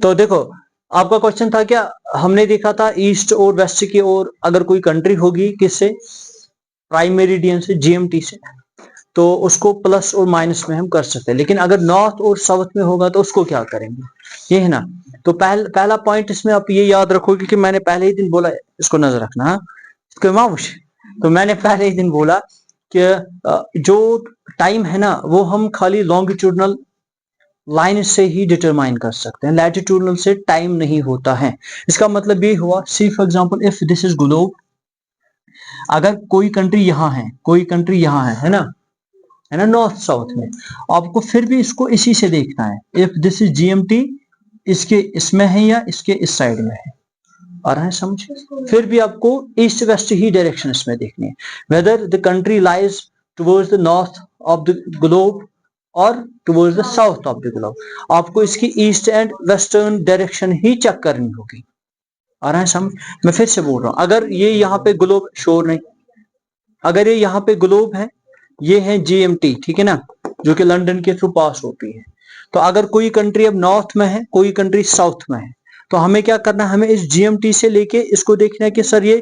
तो देखो, आपका क्वेश्चन था क्या, हमने देखा था ईस्ट और वेस्ट की ओर अगर कोई कंट्री होगी किससे, प्राइम मेरिडियन से, जीएमटी से, तो उसको प्लस और माइनस में हम कर सकते हैं। लेकिन अगर नॉर्थ और साउथ में होगा तो उसको क्या करेंगे, ये है ना। तो पहला पॉइंट इसमें आप ये याद रखोगे कि मैंने पहले ही दिन बोला, इसको नजर रखना, हाँ, इसको माउश। तो मैंने पहले ही दिन बोला कि जो टाइम है ना वो हम खाली लॉन्गिट्यूडनल लाइन से ही डिटरमाइन कर सकते हैं, लैटिट्यूडनल से टाइम नहीं होता है। इसका मतलब ये हुआ, see for example if this is globe, अगर कोई कंट्री यहाँ है, कोई कंट्री यहाँ है ना, है ना, नॉर्थ साउथ में, आपको फिर भी इसको इसी से देखना है। इफ दिस इज जीएमटी, इसके इसमें है या इसके इस साइड में है, आ रहा है समझ। फिर भी आपको ईस्ट वेस्ट ही डायरेक्शन इसमें देखनी है, whether the country lies towards the north of the globe और towards the south of the globe. आपको इसकी ईस्ट एंड वेस्टर्न डायरेक्शन ही चेक करनी होगी, आ रहा है समझ। मैं फिर से बोल रहा हूं, अगर ये यहाँ पे ग्लोब शोर नहीं, अगर ये यहाँ पे ग्लोब है, ये है जीएमटी, ठीक है ना, जो कि लंदन के थ्रू पास होती है। तो अगर कोई कंट्री अब नॉर्थ में है, कोई कंट्री साउथ में है, तो हमें क्या करना है, हमें इस जीएमटी से लेके इसको देखना है कि सर ये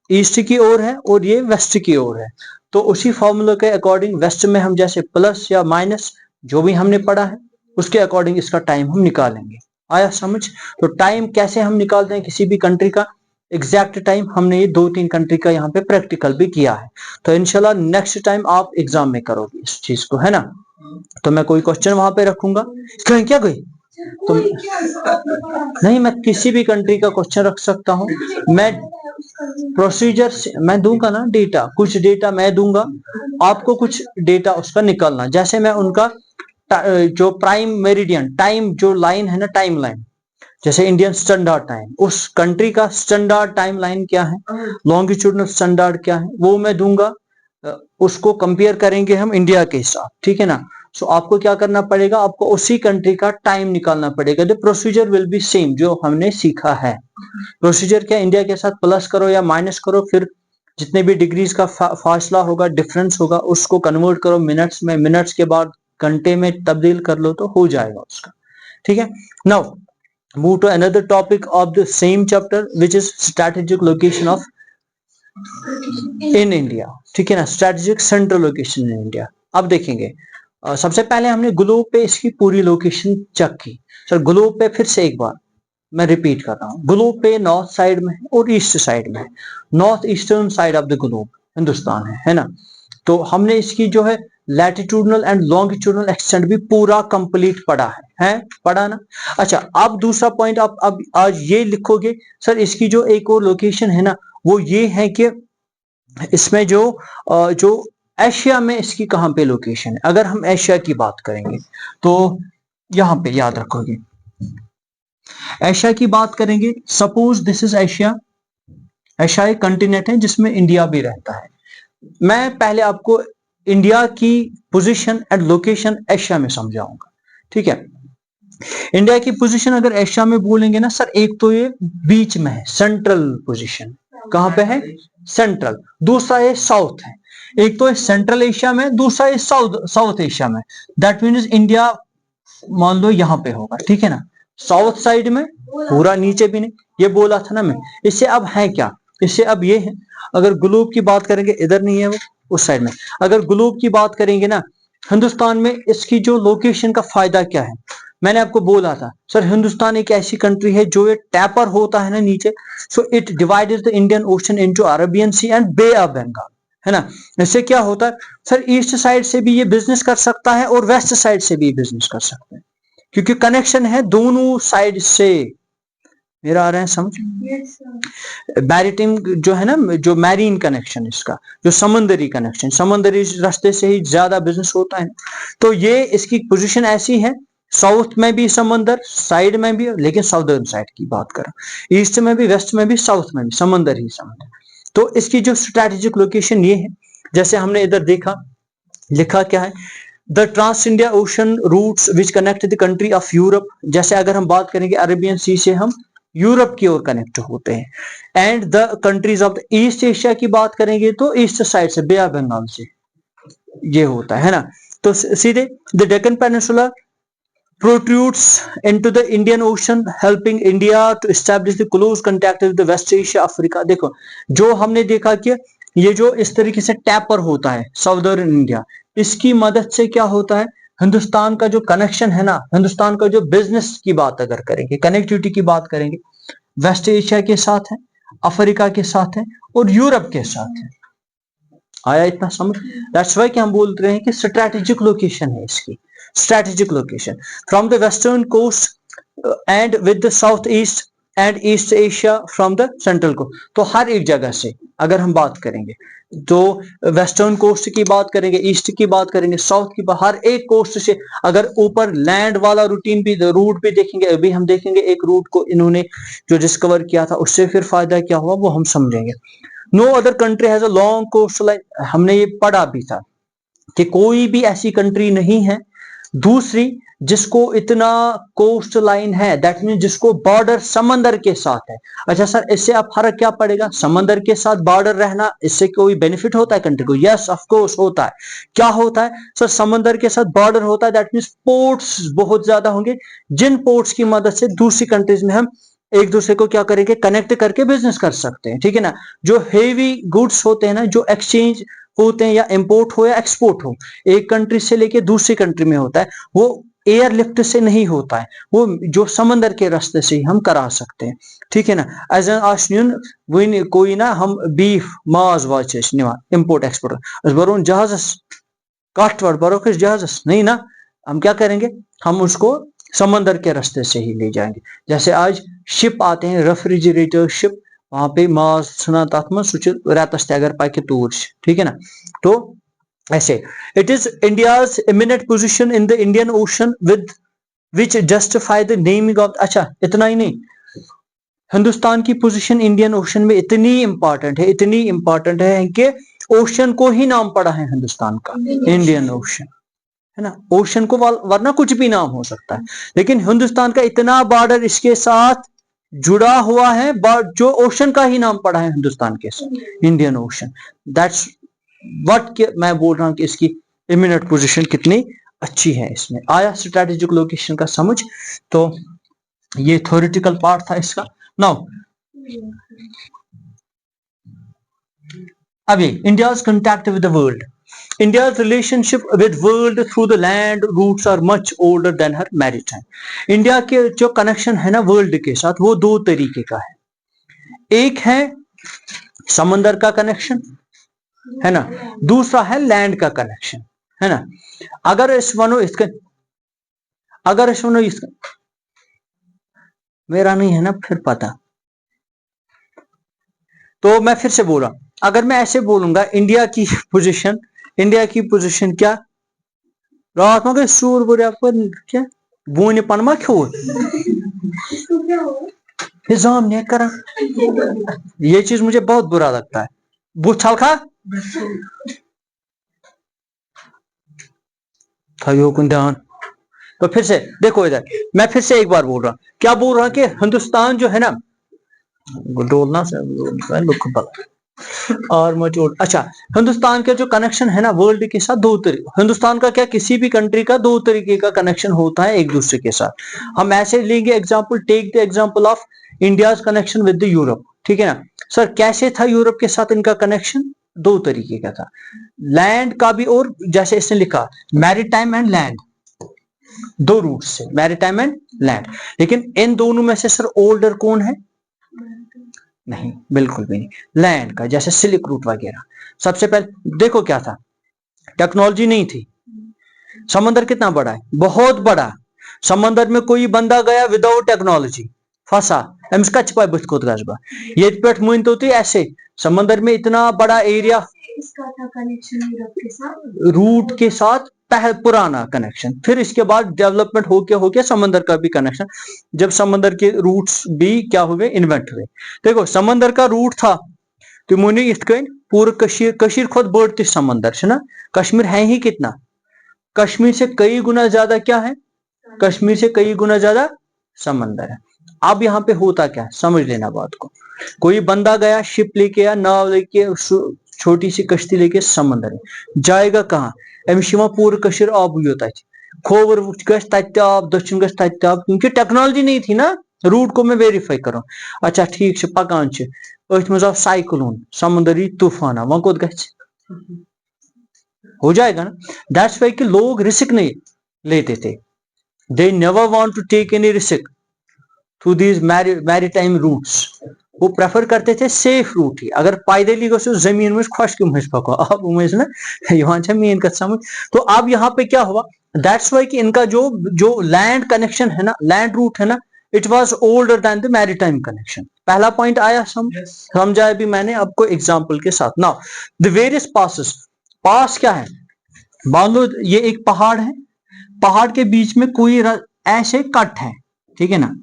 ईस्ट की ओर है और ये वेस्ट की ओर है। तो उसी फॉर्मूला के अकॉर्डिंग वेस्ट में हम जैसे प्लस या माइनस जो भी हमने पढ़ा है उसके अकॉर्डिंग इसका टाइम हम निकालेंगे। आया समझ। तो टाइम कैसे हम निकालते हैं किसी भी कंट्री का एग्जैक्ट टाइम, हमने ये 2-3 कंट्री का यहाँ पे प्रैक्टिकल भी किया है। तो इंशाल्लाह नेक्स्ट टाइम आप एग्जाम में करोगे इस चीज को, है ना। तो मैं कोई क्वेश्चन वहां पे रखूंगा, क्या कोई तो नहीं, मैं किसी भी कंट्री का क्वेश्चन रख सकता हूँ। मैं प्रोसीजर मैं दूंगा ना, डेटा, कुछ डेटा मैं दूंगा, आपको कुछ डेटा उसका निकालना। जैसे मैं उनका जो प्राइम मेरिडियन टाइम जो लाइन है ना, टाइम लाइन, जैसे इंडियन स्टैंडर्ड टाइम, उस कंट्री का स्टैंडर्ड टाइम लाइन क्या है, लॉन्गिट्यूडनल स्टैंडर्ड क्या है, वो मैं दूंगा। उसको कंपेयर करेंगे हम इंडिया के साथ, ठीक है ना। सो आपको क्या करना पड़ेगा, आपको उसी कंट्री का टाइम निकालना पड़ेगा। The procedure will be same जो हमने सीखा है। प्रोसीजर क्या, इंडिया के साथ प्लस करो या माइनस करो, फिर जितने भी डिग्रीज का फासला होगा, डिफरेंस होगा, उसको कन्वर्ट करो मिनट्स में, मिनट्स के बाद घंटे में तब्दील कर लो तो हो जाएगा उसका, ठीक है। Now move to another topic of the same chapter which is strategic location of in India, ठीक है ना, strategic central location in India। अब देखेंगे सबसे पहले हमने ग्लोब पे इसकी पूरी लोकेशन चेक की। सर ग्लोब पे फिर से एक बार मैं रिपीट कर रहा हूँ, ग्लोब पे नॉर्थ साइड में है और ईस्ट साइड में है, north eastern side of the globe Hindustan है ना। तो हमने इसकी जो है लैटिट्यूडनल एंड लॉन्गिट्यूडनल एक्सटेंट भी पूरा कंप्लीट पढ़ा है पढ़ा ना। अच्छा, अब दूसरा पॉइंट आप अब आज ये लिखोगे, सर इसकी जो एक और लोकेशन है ना वो ये है कि इसमें जो एशिया में इसकी कहां पे लोकेशन है। अगर हम एशिया की बात करेंगे तो यहां पे याद रखोगे, एशिया की बात करेंगे, suppose this is Asia, Asia एक कंटिनेंट है जिसमें इंडिया भी रहता है। मैं पहले आपको इंडिया की पोजीशन एंड लोकेशन एशिया में समझाऊंगा, ठीक है। इंडिया की पोजीशन अगर एशिया में बोलेंगे ना सर, एक तो ये बीच में है, सेंट्रल पोजीशन, कहां पे है, सेंट्रल। दूसरा ये साउथ है, एक तो सेंट्रल एशिया में, दूसरा ये साउथ एशिया में। दैट मीन्स इंडिया मान लो यहां पे होगा, ठीक है ना, साउथ साइड में, पूरा नीचे भी नहीं, ये बोला था ना मैं। इससे अब है क्या, इससे अब ये है, अगर ग्लोब की बात करेंगे, इधर नहीं है वो, उस साइड में। अगर ग्लोब की बात करेंगे ना, हिंदुस्तान में इसकी जो लोकेशन का फायदा क्या है, मैंने आपको बोला था सर हिंदुस्तान एक ऐसी कंट्री है जो ये टैपर होता है ना नीचे, so it divides the Indian Ocean into Arabian Sea and Bay of Bengal, है ना। इससे क्या होता है सर, ईस्ट साइड से भी ये बिजनेस कर सकता है और वेस्ट साइड से भी बिजनेस कर सकते हैं, क्योंकि कनेक्शन है दोनों साइड से। मेरा आ रहा है समझ। मैरिटाइम जो है ना, जो मैरीन कनेक्शन, इसका जो समंदरी कनेक्शन, समंदरी रास्ते से ही ज्यादा बिजनेस होता है। तो ये इसकी पोजीशन ऐसी है, साउथ में भी समंदर साइड में भी, लेकिन साउदर्न साइड की बात करें, ईस्ट में भी, वेस्ट में भी, साउथ में भी समंदर ही समंदर। तो इसकी जो स्ट्रेटेजिक लोकेशन ये है, जैसे हमने इधर देखा, लिखा क्या है, the trans India ocean routes which connect the country of Europe. जैसे अगर हम बात करेंगे अरेबियन सी से हम यूरोप की ओर कनेक्ट होते हैं। And the countries of the east Asia की बात करेंगे तो ईस्ट साइड से, बे ऑफ बंगाल से ये होता है ना। तो सीधे the Deccan peninsula protrudes into the Indian Ocean, helping India to establish the close contact with the West Asia, Africa। देखो जो हमने देखा कि ये जो इस तरीके से टैपर होता है साउदर्न इंडिया, इसकी मदद से क्या होता है, हिंदुस्तान का जो कनेक्शन है ना, हिंदुस्तान का जो बिजनेस की बात अगर करेंगे, कनेक्टिविटी की बात करेंगे, वेस्ट एशिया के साथ है, अफ्रीका के साथ है और यूरोप के साथ है। आया इतना समझ? दैट्स वाई कि हम बोल रहे हैं कि स्ट्रैटेजिक लोकेशन है इसकी, strategic location from the western coast and with the South East and East Asia from the central coast. तो हर एक जगह से अगर हम बात करेंगे तो वेस्टर्न कोस्ट की बात करेंगे, ईस्ट की बात करेंगे, साउथ की बात, हर एक कोस्ट से अगर ऊपर लैंड वाला रूटीन भी, रूट भी देखेंगे, अभी हम देखेंगे एक रूट को इन्होंने जो डिस्कवर किया था उससे फिर फायदा क्या हुआ वो हम समझेंगे। No other country has a long coast line, हमने ये पढ़ा भी था कि कोई भी ऐसी कंट्री नहीं है दूसरी जिसको इतना कोस्ट लाइन है, दैट मीन जिसको बॉर्डर समंदर के साथ है। अच्छा सर इससे आप फर्क क्या पड़ेगा, समंदर के साथ बॉर्डर रहना इससे कोई बेनिफिट होता है कंट्री को? यस ऑफ कोर्स होता है। क्या होता है सर, समंदर के साथ बॉर्डर होता है, दैट मीन पोर्ट्स बहुत ज्यादा होंगे, जिन पोर्ट्स की मदद से दूसरी कंट्रीज में हम एक दूसरे को क्या करेंगे, कनेक्ट करके बिजनेस कर सकते हैं, ठीक है ना। जो हेवी गुड्स होते हैं ना, जो एक्सचेंज होते हैं या इंपोर्ट हो या एक्सपोर्ट हो, एक कंट्री से लेके दूसरी कंट्री में होता है, वो एयरलिफ्ट से नहीं होता है, वो जो समंदर के रास्ते से ही हम करा सकते हैं, ठीक है ना। एज एन आशनियन वही कोई ना हम बीफ माज वाच इंपोर्ट एक्सपोर्ट बरो जहाज काट बरो किस जहाज नहीं ना, हम क्या करेंगे, हम उसको समंदर के रास्ते से ही ले जाएंगे। जैसे आज शिप आते हैं, रेफ्रिजरेटर शिप, वहां पे माज छना तथ मन सह रेतस ते अगर पक तूर, ठीक है ना। तो ऐसे it is India's eminent position in the Indian Ocean with which justify the naming of. अच्छा इतना ही नहीं, हिंदुस्तान की पोजीशन इंडियन ओशन में इतनी इंपॉर्टेंट है, इतनी इंपॉर्टेंट है कि ओशन को ही नाम पड़ा है हिंदुस्तान का, इंडियन ओशन, है ना। ओशन को वरना कुछ भी नाम हो सकता है, लेकिन हिंदुस्तान का इतना बॉर्डर इसके साथ जुड़ा हुआ है, जो ओशन का ही नाम पड़ा है हिंदुस्तान के साथ, इंडियन ओशन। दैट्स व्हाट मैं बोल रहा हूं कि इसकी इमिनेंट पोजीशन कितनी अच्छी है। इसमें आया स्ट्रेटेजिक लोकेशन का समझ। तो ये थ्योरेटिकल पार्ट था इसका। नाउ अब India's contact with the world, India's relationship with world through the land routes are much older than her maritime। India के जो कनेक्शन है ना वर्ल्ड के साथ वो दो तरीके का है, एक है समंदर का कनेक्शन, है ना, दूसरा है लैंड का कनेक्शन, है ना। अगर इस वनो इसका मेरा नहीं है ना फिर पता, तो मैं फिर से बोला, अगर मैं ऐसे बोलूंगा इंडिया की पोजीशन क्या, रात में सूर बुरा पर क्या बोन पनमा खो हिजाम नहीं करा, ये चीज मुझे बहुत बुरा लगता है। बुछल खा था ध्यान। तो फिर से देखो इधर, मैं फिर से एक बार बोल रहा, क्या बोल रहा कि हिंदुस्तान जो है ना, डोलना से लुक और मचोड़। अच्छा हिंदुस्तान का जो कनेक्शन है ना वर्ल्ड के साथ दो तरीके, हिंदुस्तान का क्या किसी भी कंट्री का दो तरीके का कनेक्शन होता है एक दूसरे के साथ। हम ऐसे लेंगे example, take the example of India's connection with the Europe, ठीक है ना। सर कैसे था यूरोप के साथ इनका कनेक्शन, दो तरीके का था, लैंड का भी, और जैसे इसने लिखा मैरीटाइम एंड लैंड, दो रूट से, मैरीटाइम एंड लैंड। लेकिन इन दोनों में से सर ओल्डर कौन है, नहीं बिल्कुल भी नहीं, लैंड का, जैसे सिल्क रूट वगैरह। सबसे पहले देखो क्या था, टेक्नोलॉजी नहीं थी, समंदर कितना बड़ा है, बहुत बड़ा, समंदर में कोई बंदा गया विदाउट टेक्नोलॉजी फंसा, अमिस कत पाए बुथ कोत गजबा, ये पे मान तो ऐसे समंदर में इतना बड़ा एरिया, इसका था कनेक्शन यूरोप के साथ, रूट के साथ पुराना कनेक्शन, फिर इसके बाद डेवलपमेंट होके समंदर का भी कनेक्शन, जब समंदर के रूट्स भी क्या हुए, इन्वेंट हुए। देखो समंदर का रूट था तो मुनि इत पूरे कशीर खुद बढ़ समंदर है ना, कश्मीर है ही कितना, कश्मीर से कई गुना ज्यादा क्या है, कश्मीर से कई गुना ज्यादा समंदर है। अब यहाँ पे होता क्या है समझ लेना बात को, कोई बंदा गया शिप लेके या नाव लेके, छोटी सी कश्ती लेके समंदर में जाएगा कहाँ, अमिश पूरे कशीर आबू योत, खोवर गश तत आब दक्षिण गश तत आब, क्योंकि टेक्नोलॉजी नहीं थी ना, रूट को मैं वेरीफाई करूं। अच्छा ठीक पकान अथ मज आव साइक्लोन समुंदरी तूफान वह कोत गछ हो जाएगा ना। दैट्स वाई कि लोग रिस्क नहीं लेते थे, they never want to take any risk through these maritime routes. वो प्रेफर करते थे सेफ रूट ही। अगर पैदल गो जमीन में खुश क्यों पको अब ना यहाँ मेन कथ समझ। तो अब यहाँ पे क्या हुआ, दैट्स वाई कि इनका जो जो लैंड कनेक्शन है ना, लैंड रूट है ना, it was older than the maritime connection. पहला पॉइंट आया समझा भी मैंने आपको एग्जांपल के साथ। नाउ द वेरियस पासेस, पास क्या है, मान लो ये एक पहाड़ है, पहाड़ के बीच में कोई ऐसे कट है, ठीक है ना,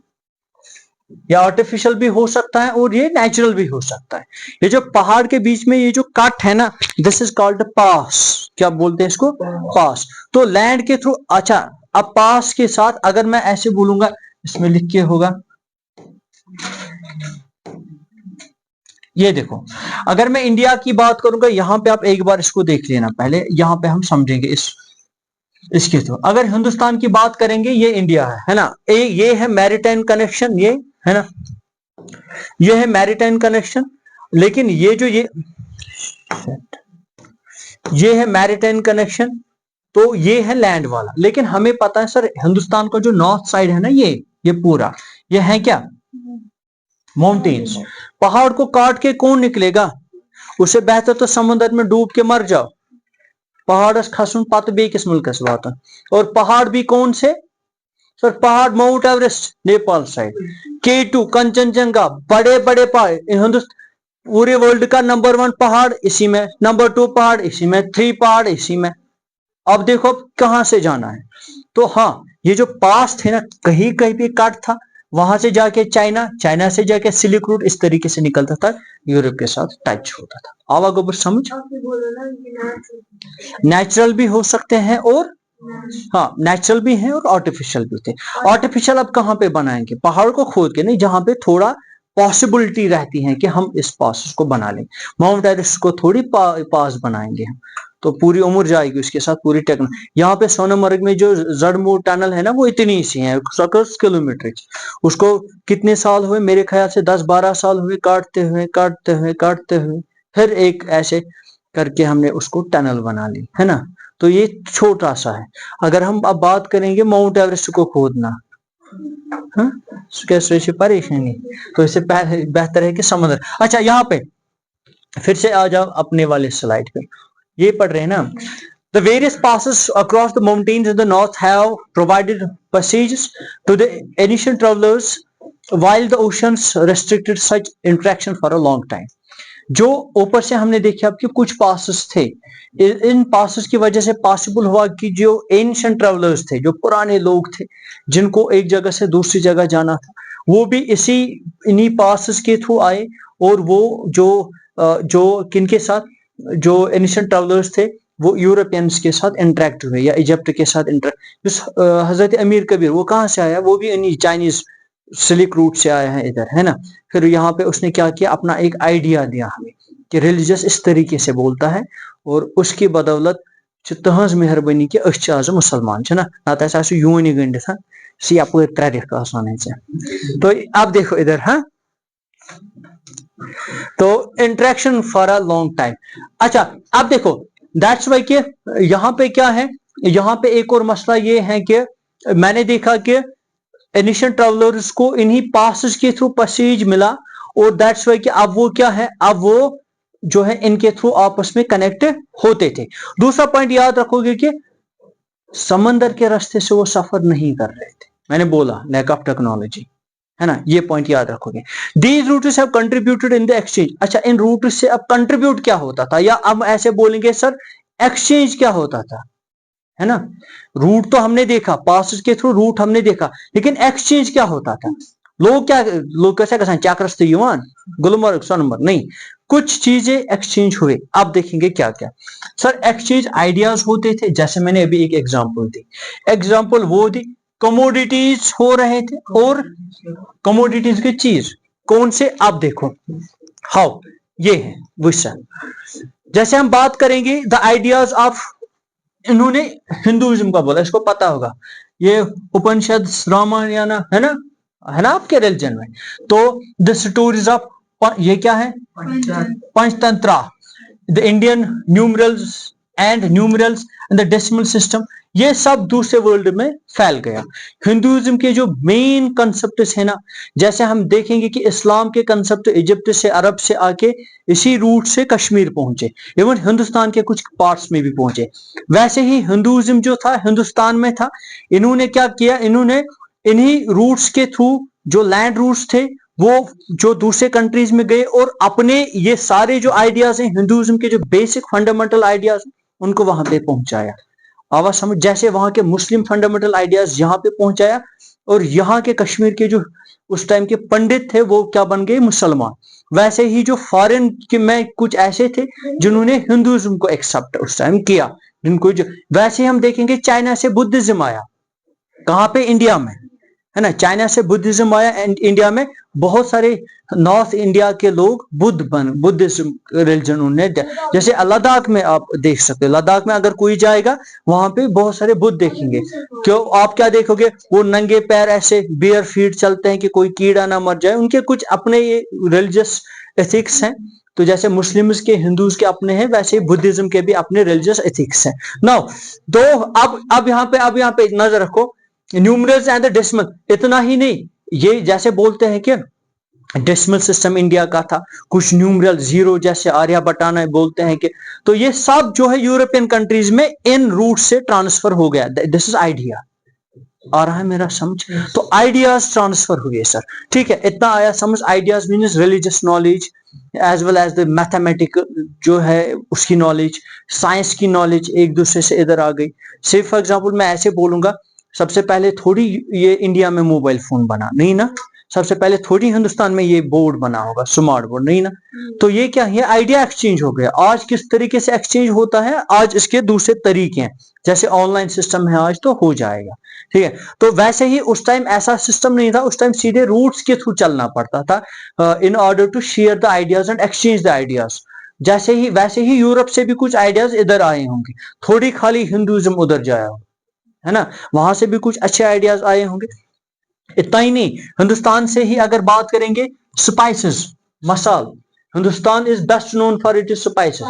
ये आर्टिफिशियल भी हो सकता है और ये नेचुरल भी हो सकता है। ये जो पहाड़ के बीच में ये जो कट है ना, दिस इज कॉल्ड पास। क्या बोलते हैं इसको, पास। तो लैंड के थ्रू, अच्छा अब पास के साथ अगर मैं ऐसे बोलूंगा, इसमें लिख के होगा, ये देखो अगर मैं इंडिया की बात करूंगा, यहां पे आप एक बार इसको देख लेना, पहले यहां पे हम समझेंगे इसके थ्रू। अगर हिंदुस्तान की बात करेंगे, ये इंडिया है ना, ये है मैरीटाइम कनेक्शन, ये है ना, ये है मैरीटाइम कनेक्शन। लेकिन ये जो ये है मैरीटाइम कनेक्शन, तो ये है लैंड वाला। लेकिन हमें पता है सर, हिंदुस्तान का जो नॉर्थ साइड है ना, ये पूरा ये है क्या, माउंटेन्स। पहाड़ को काट के कौन निकलेगा, उससे बेहतर तो समुद्र में डूब के मर जाओ, पहाड़स खसुन पत बेकिस मुल्कस वातन। और पहाड़ भी कौन से सर, पहाड़ mount Everest Nepal side, K2 Kanchenjunga, बड़े बड़े पहाड़ हिंदुस्तान, पूरे वर्ल्ड का नंबर 1 पहाड़ इसी में, नंबर 2 पहाड़ इसी में, 3 पहाड़ इसी में। अब देखो कहां से जाना है। तो हाँ, ये जो पास थे ना, कहीं कहीं भी काट था, वहां से जाके चाइना, चाइना से जाके सिल्क रूट, इस तरीके से निकलता था, यूरोप के साथ टच होता था। आवागोबर समझ। नेचुरल भी हो सकते हैं और हाँ, नेचुरल भी हैं और आर्टिफिशियल भी थे। आर्टिफिशियल अब कहां पे बनाएंगे, पहाड़ को खोद के नहीं, जहां पे थोड़ा पॉसिबिलिटी रहती है कि हम इस पास को बना लें। माउंट एवरेस्ट को थोड़ी पास बनाएंगे हम, तो पूरी उम्र जाएगी उसके साथ, पूरी टेक्नोलॉजी। यहाँ पे सोनमर्ग में जो जड़मूर टनल है ना, वो इतनी सी है, 70 किलोमीटर। उसको कितने साल हुए, मेरे ख्याल से 10-12 साल हुए, काटते हुए काटते हुए काटते हुए, फिर एक ऐसे करके हमने उसको टनल बना ली, है ना। तो ये छोटा सा है। अगर हम अब बात करेंगे माउंट एवरेस्ट को खोदना, कैसे परेशानी, तो इससे बेहतर है कि समुद्र। अच्छा यहाँ पे फिर से आ जाओ अपने वाले स्लाइड पे, ये पढ़ रहे हैं ना। The various passes across the mountains in the north have provided passages to the ancient travelers, while the oceans restricted such interaction for a long time. जो ऊपर से हमने देखे आपके कुछ पासेस थे, इन पासेस की वजह से पॉसिबल हुआ कि जो एंशिएंट ट्रैवलर्स थे, जो पुराने लोग थे, जिनको एक जगह से दूसरी जगह जाना था, वो भी इन्हीं पासेस के थ्रू आए। और वो जो किनके साथ, जो एंशिएंट ट्रैवलर्स थे, वो यूरोपियंस के साथ इंटरेक्ट हुए, या इजिप्ट के साथ इंटरेक्ट। हजरत अमीर कबीर वो कहाँ से आया, वो भी इन्हीं चाइनीज सिल्क रूट से आया है इधर, है ना। फिर यहाँ पे उसने क्या किया, अपना एक आइडिया दिया हमें कि रिलीजियस इस तरीके से बोलता है, और उसकी बदौलत तहज मेहरबानी कि आज मुसलमान ना, ना यून गंड था सी आप त्रेख आसान। तो अब देखो इधर, हाँ, तो interaction for a long time. अच्छा अब देखो, दैट्स वाई कि यहाँ पे क्या है, यहाँ पे एक और मसला ये है कि मैंने देखा कि एनिशियन ट्रैवलर्स को इन्हीं पासेस के थ्रू पैसेज मिला, और दैट्स वाई कि अब वो क्या है, अब वो जो है इनके थ्रू आपस में कनेक्ट होते थे। दूसरा पॉइंट याद रखोगे कि समंदर के रास्ते से वो सफर नहीं कर रहे थे, मैंने बोला लैक ऑफ टेक्नोलॉजी, है ना, ये पॉइंट याद रखोगे। These routes have contributed in the exchange. अच्छा इन रूट से अब कंट्रीब्यूट क्या होता था, या अब ऐसे बोलेंगे सर एक्सचेंज क्या होता था, है ना। रूट तो हमने देखा, पासेस के थ्रू रूट हमने देखा, लेकिन एक्सचेंज क्या होता था। लोग कैसे कैसे चक्रस्थ युवान गुलमर्ग सोनमर्ग नहीं, कुछ चीजें एक्सचेंज हुए। अब देखेंगे क्या क्या सर एक्सचेंज आइडियाज होते थे। जैसे मैंने अभी एक एग्जांपल दी, एग्जांपल वो थी कमोडिटीज हो रहे थे, और कमोडिटीज की चीज कौन से, आप देखो हाउ, ये है विशन। जैसे हम बात करेंगे द आइडियाज ऑफ इन्होंने हिंदुइज्म का बोला, इसको पता होगा, ये उपनिषद रामायण है ना आपके रिलीजन में। तो द स्टोरीज ऑफ, ये क्या है, Panchatantra, the Indian numerals and numerals and the decimal system, ये सब दूसरे वर्ल्ड में फैल गया। हिंदुइज्म के जो मेन कंसेप्ट है ना, जैसे हम देखेंगे कि इस्लाम के कंसेप्ट इजिप्ट से, अरब से आके इसी रूट से कश्मीर पहुंचे, इवन हिंदुस्तान के कुछ पार्ट्स में भी पहुंचे, वैसे ही हिंदुइज्म जो था हिंदुस्तान में था। इन्होंने क्या किया, इन्होंने इन्हीं रूट्स के थ्रू, जो लैंड रूट्स थे, वो जो दूसरे कंट्रीज में गए और अपने ये सारे जो आइडियाज हैं हिंदुइज्म के, जो बेसिक फंडामेंटल आइडियाज, उनको वहां पे पहुंचाया। आवाज समझ, जैसे वहां के मुस्लिम फंडामेंटल आइडियाज यहाँ पे पहुंचाया, और यहाँ के कश्मीर के जो उस टाइम के पंडित थे वो क्या बन गए, मुसलमान। वैसे ही जो फॉरेन के में कुछ ऐसे थे जिन्होंने हिंदुइज्म को एक्सेप्ट उस टाइम किया, जिनको जो, वैसे हम देखेंगे चाइना से बुद्धिज्म आया, कहाँ पे, इंडिया में, है ना। चाइना से बुद्धिज्म आया एंड इंडिया में बहुत सारे नॉर्थ इंडिया के लोग बुद्धिज्म रिलीजन उन्होंने, जैसे लद्दाख में आप देख सकते हो, लद्दाख में अगर कोई जाएगा वहां पे बहुत सारे बुद्ध देखेंगे। क्यों, आप क्या देखोगे, वो नंगे पैर ऐसे बियर फीट चलते हैं कि कोई कीड़ा ना मर जाए, उनके कुछ अपने ये रिलीजियस एथिक्स हैं। तो जैसे मुस्लिम्स के, हिंदूज के अपने हैं, वैसे ही बुद्धिज्म के भी अपने रिलीजियस एथिक्स हैं। नाउ तो अब यहाँ पे नजर रखो, न्यूमरल्स एंड द डेसिमल, इतना ही नहीं, ये जैसे बोलते हैं कि डेसिमल सिस्टम इंडिया का था, कुछ न्यूमरल जीरो जैसे आर्यभट्ट बोलते हैं कि, तो ये सब जो है यूरोपियन कंट्रीज में इन रूट से ट्रांसफर हो गया। दिस इज आइडिया, आ रहा है मेरा समझ। तो आइडियाज ट्रांसफर हुए सर, ठीक है, इतना आया समझ। Ideas means religious knowledge as well as the mathematic जो है उसकी नॉलेज, साइंस की नॉलेज एक दूसरे से इधर आ गई। सिर्फ फॉर एग्जांपल मैं ऐसे बोलूंगा, सबसे पहले थोड़ी ये इंडिया में मोबाइल फोन बना, नहीं ना, सबसे पहले थोड़ी हिंदुस्तान में ये बोर्ड बना होगा, स्मार्ट बोर्ड, नहीं ना। तो ये क्या है, आइडिया एक्सचेंज हो गया। आज किस तरीके से एक्सचेंज होता है, आज इसके दूसरे तरीके हैं, जैसे ऑनलाइन सिस्टम है आज, तो हो जाएगा, ठीक है। तो वैसे ही उस टाइम ऐसा सिस्टम नहीं था, उस टाइम सीधे रूट्स के थ्रू चलना पड़ता था in order to share the ideas and exchange the ideas. जैसे ही वैसे ही यूरोप से भी कुछ आइडियाज इधर आए होंगे, थोड़ी खाली हिंदुइज्म उधर जाया होगा, है ना, वहां से भी कुछ अच्छे आइडियाज आए होंगे। इतना ही नहीं, हिंदुस्तान से ही अगर बात करेंगे, स्पाइसेस, मसाल, Hindustan is best known for it is spices.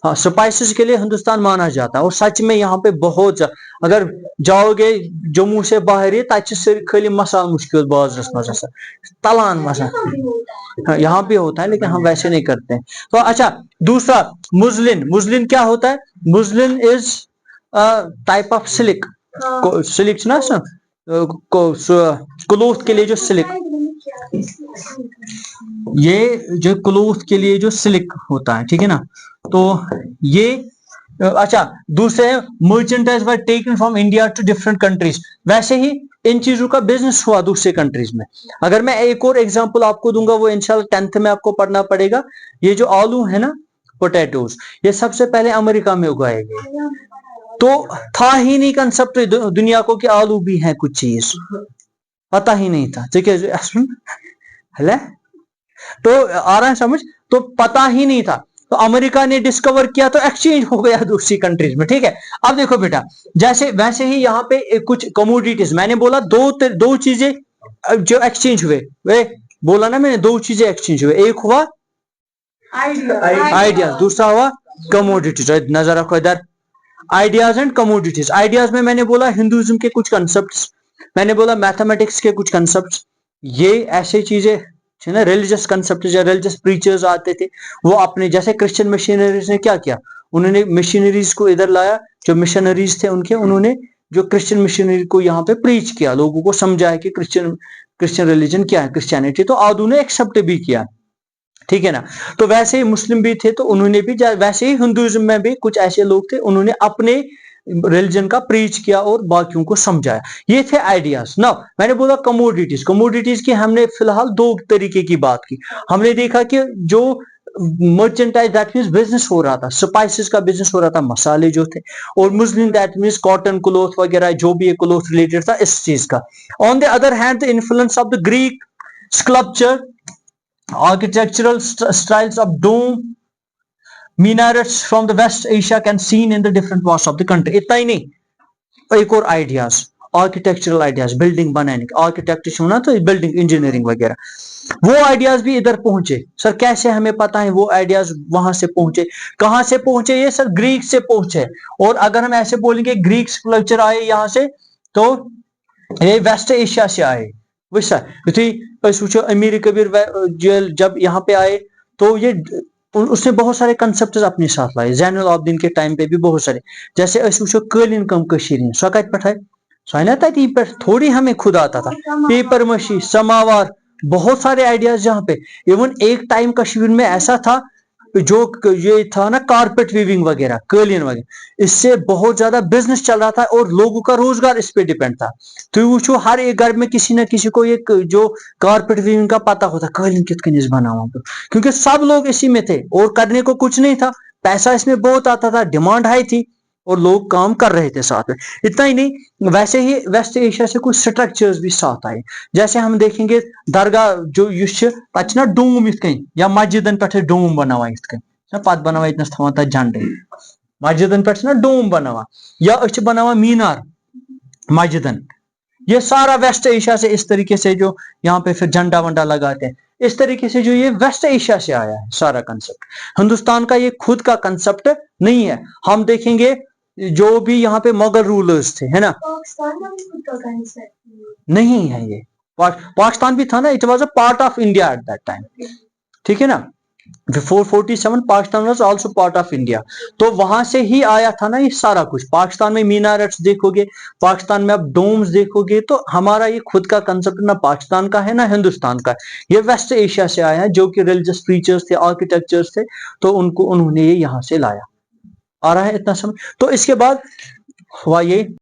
हाँ, स्पाइसेस के लिए हिंदुस्तान माना जाता है, और सच में यहाँ पे बहुत, अगर जाओगे जम्मू से बाहर ही तक खाली मसाल मुश्किल बाजरस मजा तलान मसा, यहाँ भी होता है लेकिन हम वैसे नहीं करते हैं। तो अच्छा, दूसरा मुस्लिन, मुस्लिन क्या होता है, मुस्लिन इज टाइप ऑफ सिलिक, सिलिक ना सर, क्लोथ के लिए जो सिलिक, ये जो क्लोथ के लिए जो सिलिक होता है, ठीक है ना। तो ये अच्छा, दूसरे merchandise were taken from India to different countries, वैसे ही इन चीजों का बिजनेस हुआ दूसरे कंट्रीज में। अगर मैं एक और एग्जांपल आपको दूंगा, वो इंशाल्लाह 10th में आपको पढ़ना पड़ेगा। ये जो आलू है ना, पोटैटोज, ये सबसे पहले अमेरिका में उगाए गए, तो था ही नहीं कंसेप्ट दुनिया को कि आलू भी है कुछ चीज, पता ही नहीं था, ठीक है। तो आ रहा है समझ, तो पता ही नहीं था, तो अमेरिका ने डिस्कवर किया, तो एक्सचेंज हो गया दूसरी कंट्रीज में, ठीक है। अब देखो बेटा, जैसे वैसे ही यहाँ पे कुछ कमोडिटीज, मैंने बोला दो चीजें जो एक्सचेंज हुए, वे बोला ना मैंने, दो चीजें एक्सचेंज हुए, एक हुआ आइडिया, दूसरा हुआ कमोडिटीज। नजर रखो इधर, आइडियाज एंड कमोडिटीज। आइडियाज में मैंने बोला हिंदुइज्म के कुछ कंसेप्ट्स, मैंने बोला मैथमेटिक्स के कुछ कंसेप्ट्स, ये ऐसी चीजें ना, रिलीजियस कंसेप्ट, जो रिलीजियस प्रीचर्स आते थे, वो अपने, जैसे क्रिश्चियन मिशनरीज ने क्या किया, उन्होंने मिशनरीज को इधर लाया, जो मिशनरीज थे उनके, उन्होंने जो क्रिश्चियन मिशनरी को यहाँ पे प्रीच किया, लोगों को समझाया कि क्रिश्चियन रिलीजन क्या है, क्रिश्चियनिटी, तो आदू ने एक्सेप्ट भी किया, ठीक है ना। तो वैसे ही मुस्लिम भी थे, तो उन्होंने भी, वैसे ही हिंदुइज्म में भी कुछ ऐसे लोग थे, उन्होंने अपने रिलीजन का प्रीच किया और बाकियों को समझाया। ये थे आइडियाज। नाउ मैंने बोला कमोडिटीज, कमोडिटीज की हमने फिलहाल दो तरीके की बात की। हमने देखा कि जो मर्चेंटाइज, दैट मींस बिजनेस हो रहा था, स्पाइसेस का बिजनेस हो रहा था, मसाले जो थे, और muslin that means cotton, cloth वगैरह, जो भी क्लोथ रिलेटेड था इस चीज का। On the other hand, the influence of the Greek sculpture, architectural styles of dome, minarets from the West Asia can seen in the different parts of the country. इतना ही नहीं, एक और आइडियाज, आर्किटेक्चरल आइडियाज, बिल्डिंग बनाने के, architect होना तो building engineering वगैरह, वो आइडियाज भी इधर पहुंचे। सर कैसे हमें पता है वो आइडियाज वहां से पहुंचे? कहां से पहुंचे ये? सर ग्रीक से पहुंचे। और अगर हम ऐसे बोलेंगे ग्रीक कल्चर आए यहां से, तो ये वेस्ट एशिया से आए। वैसा वो अमीर कबीर जब यहाँ पे आए तो ये उसने बहुत सारे कंसेप्ट अपने साथ लाए। जैनुल आबदीन के टाइम पे भी बहुत सारे, जैसे वो कालीन कम कशीर सो कत पे सो ना तथी पे, थोड़ी हमें खुद आता था। पेपर मशी, समावार, बहुत सारे आइडियाज जहाँ पे। इवन एक टाइम कश्मीर में ऐसा था जो ये था ना कारपेट वीविंग वगैरह, कालीन वगैरह, इससे बहुत ज्यादा बिजनेस चल रहा था और लोगों का रोजगार इस पे डिपेंड था। तो वो हर एक घर में किसी ना किसी को एक जो कारपेट वीविंग का पता होता, कालीन कितने बनावा, क्योंकि सब लोग इसी में थे और करने को कुछ नहीं था, पैसा इसमें बहुत आता था, डिमांड हाई थी और लोग काम कर रहे थे साथ में। इतना ही नहीं, वैसे ही वेस्ट एशिया से कुछ स्ट्रक्चर्स भी साथ आए। जैसे हम देखेंगे दरगाह जो ना डोम इत या मस्जिदन पे डोम बनावा इत पत बनावा इतनस थवान तक झंडे, मस्जिदन पे ना डोम बनावा, या बनावा मीनार मस्जिदन। ये सारा वेस्ट एशिया से इस तरीके से जो यहाँ पे फिर झंडा वंडा लगाते हैं, इस तरीके से जो ये वेस्ट एशिया से आया है सारा कंसेप्ट। हिंदुस्तान का ये खुद का कंसेप्ट नहीं है। हम देखेंगे जो भी यहाँ पे मुगल रूलर्स थे, है ना, नहीं है ये। पाकिस्तान भी था ना, it was a part of India at that time, ठीक है ना। Before 47 Pakistan was also part of India. तो वहां से ही आया था ना ये सारा कुछ। पाकिस्तान में मीनारेट्स देखोगे, पाकिस्तान में आप डोम्स देखोगे, तो हमारा ये खुद का कंसेप्ट ना पाकिस्तान का है ना हिंदुस्तान का, ये वेस्ट एशिया से आया है। जो कि रिलीजियस फीचर्स थे, आर्किटेक्चर्स थे, तो उन्होंने ये यहां से लाया। आ रहा है इतना समझ? तो इसके बाद हुआ ये